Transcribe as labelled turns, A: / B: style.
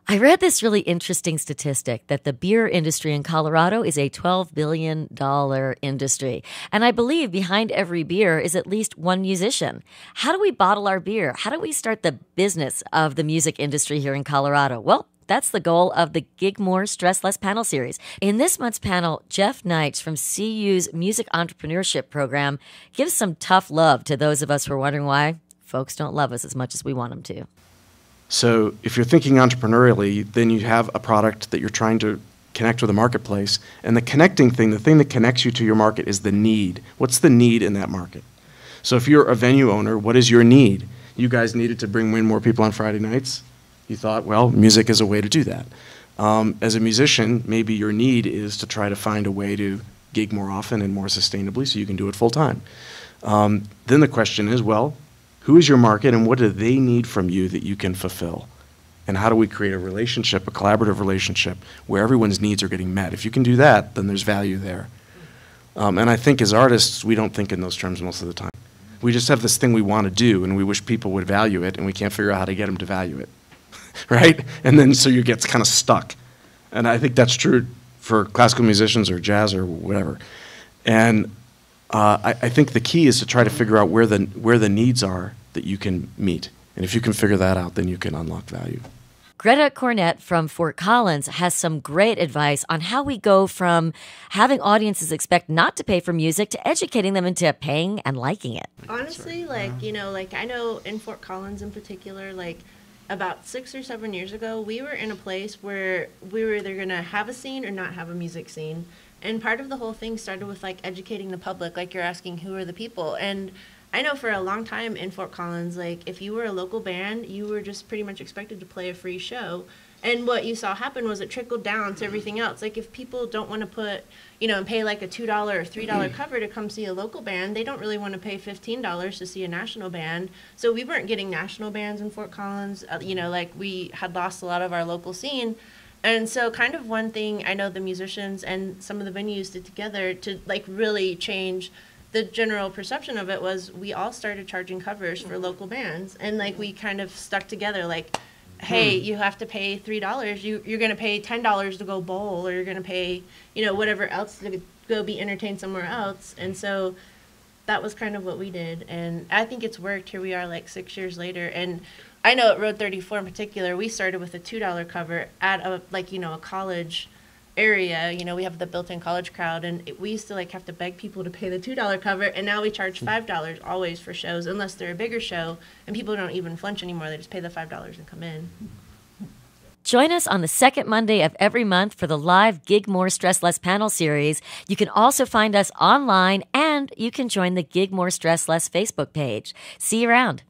A: I read this really interesting statistic that the beer industry in Colorado is a $12 billion industry. And I believe behind every beer is at least one musician. How do we bottle our beer? How do we start the business of the music industry here in Colorado? Well, that's the goal of the Gig More, Stress Less panel series. In this month's panel, Jeff Knights from CU's Music Entrepreneurship Program gives some tough love to those of us who are wondering why folks don't love us as much as we want them to.
B: So if you're thinking entrepreneurially, then you have a product that you're trying to connect with the marketplace. And the connecting thing, the thing that connects you to your market is the need. What's the need in that market? So if you're a venue owner, what is your need? You guys needed to bring in more people on Friday nights. You thought, well, music is a way to do that. As a musician, maybe your need is to try to find a way to gig more often and more sustainably so you can do it full time. Then the question is, well, who is your market and what do they need from you that you can fulfill? And how do we create a relationship, a collaborative relationship, where everyone's needs are getting met? If you can do that, then there's value there. And I think as artists, we don't think in those terms most of the time. We just have this thing we want to do and we wish people would value it and we can't figure out how to get them to value it, right? And then so you get kind of stuck. And I think that's true for classical musicians or jazz or whatever. And I think the key is to try to figure out where the needs are that you can meet. And if you can figure that out, then you can unlock value.
A: Greta Cornett from Fort Collins has some great advice on how we go from having audiences expect not to pay for music to educating them into paying and liking it.
C: Honestly, I know in Fort Collins in particular, about 6 or 7 years ago, we were in a place where we were either going to have a scene or not have a music scene. And part of the whole thing started with educating the public, you're asking who are the people. And I know for a long time in Fort Collins, if you were a local band, you were just pretty much expected to play a free show. And what you saw happen was it trickled down to everything else. If people don't want to put, and pay a $2 or $3 cover to come see a local band, they don't really want to pay $15 to see a national band. So we weren't getting national bands in Fort Collins. We had lost a lot of our local scene. And so kind of one thing I know the musicians and some of the venues did together to really change the general perception of it was we all started charging covers for local bands. And we kind of stuck together hey, you have to pay $3. You're going to pay $10 to go bowl, or you're going to pay, whatever else to go be entertained somewhere else. And so that was kind of what we did. And I think it's worked. Here we are 6 years later. And I know at Road 34 in particular, we started with a $2 cover at a college area. We have the built-in college crowd, and we used to have to beg people to pay the $2 cover, and now we charge $5 always for shows, unless they're a bigger show, and people don't even flinch anymore. They just pay the $5 and come in.
A: Join us on the second Monday of every month for the live Gig More, Stress Less panel series. You can also find us online, and you can join the Gig More, Stress Less Facebook page. See you around.